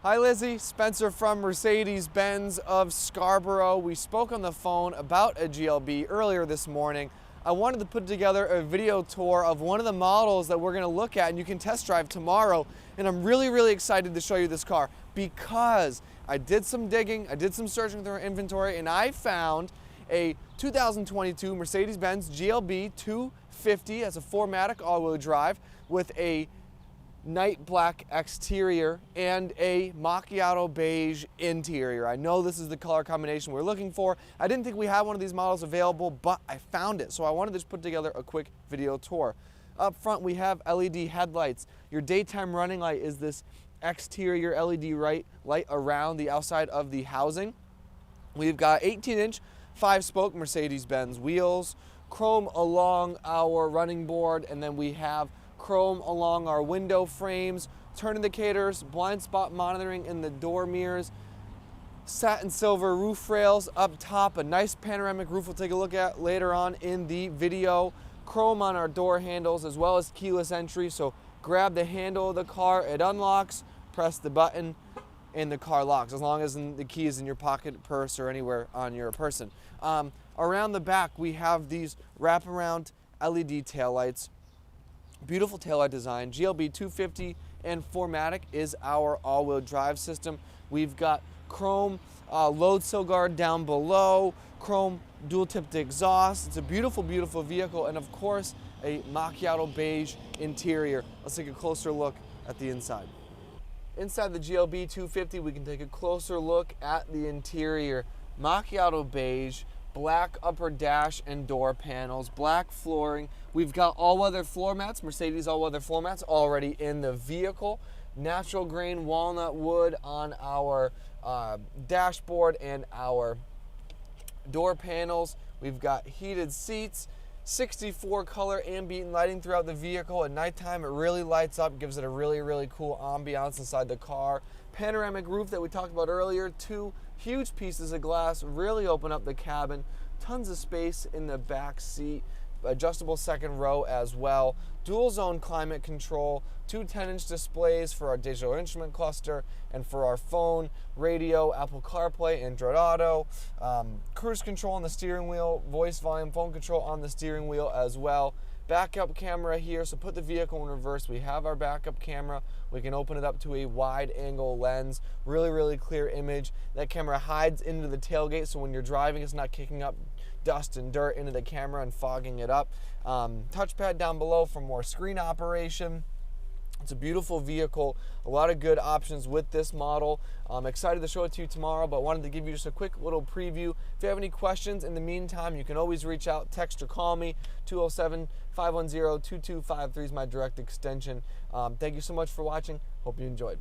Hi Lizzie, Spencer from Mercedes-Benz of Scarborough. We spoke on the phone about a GLB earlier this morning. I wanted to put together a video tour of one of the models that we're going to look at and you can test drive tomorrow. And I'm really excited to show you this car because I did some digging, I did some searching through our inventory, and I found a 2022 Mercedes-Benz GLB 250 as a 4MATIC all-wheel drive with a night black exterior and a macchiato beige interior. I know this is the color combination we're looking for. I didn't think we had one of these models available, but I found it. So I wanted to just put together a quick video tour. Up front we have LED headlights. Your daytime running light is this exterior LED light around the outside of the housing. We've got 18-inch 5-spoke Mercedes-Benz wheels, chrome along our running board, and then we have chrome along our window frames, turn indicators, blind spot monitoring in the door mirrors, satin silver roof rails up top, a nice panoramic roof we'll take a look at later on in the video, chrome on our door handles as well as keyless entry. So grab the handle of the car, it unlocks, press the button, and the car locks, as long as the key is in your pocket, purse, or anywhere on your person. Around the back we have these wraparound LED taillights. Beautiful taillight design. GLB 250 and 4MATIC is our all-wheel drive system. We've got chrome load sill guard down below, chrome dual-tipped exhaust. It's a beautiful vehicle, and of course a macchiato beige interior. Let's take a closer look at the inside. Inside the GLB 250 we can take a closer look at the interior. Macchiato beige, black upper dash and door panels, black flooring. We've got all-weather floor mats, Mercedes all-weather floor mats already in the vehicle. Natural grain walnut wood on our dashboard and our door panels. We've got heated seats, 64 color ambient lighting throughout the vehicle. At nighttime it really lights up, gives it a really cool ambiance inside the car. Panoramic roof that we talked about earlier, 2 huge pieces of glass really open up the cabin. Tons of space in the back seat, adjustable second row as well. Dual zone climate control, 2 10-inch displays for our digital instrument cluster and for our phone, radio, Apple CarPlay, Android Auto, cruise control on the steering wheel, voice volume, phone control on the steering wheel as well. Backup camera here, so put the vehicle in reverse. We have our backup camera. We can open it up to a wide angle lens, really clear image. That camera hides into the tailgate, so when you're driving it's not kicking up dust and dirt into the camera and fogging it up. Touchpad down below for more screen operation. It's a beautiful vehicle, a lot of good options with this model. I'm excited to show it to you tomorrow, but wanted to give you just a quick little preview. If you have any questions in the meantime, you can always reach out, text or call me. 207-510-2253 is my direct extension. Thank you so much for watching. Hope you enjoyed.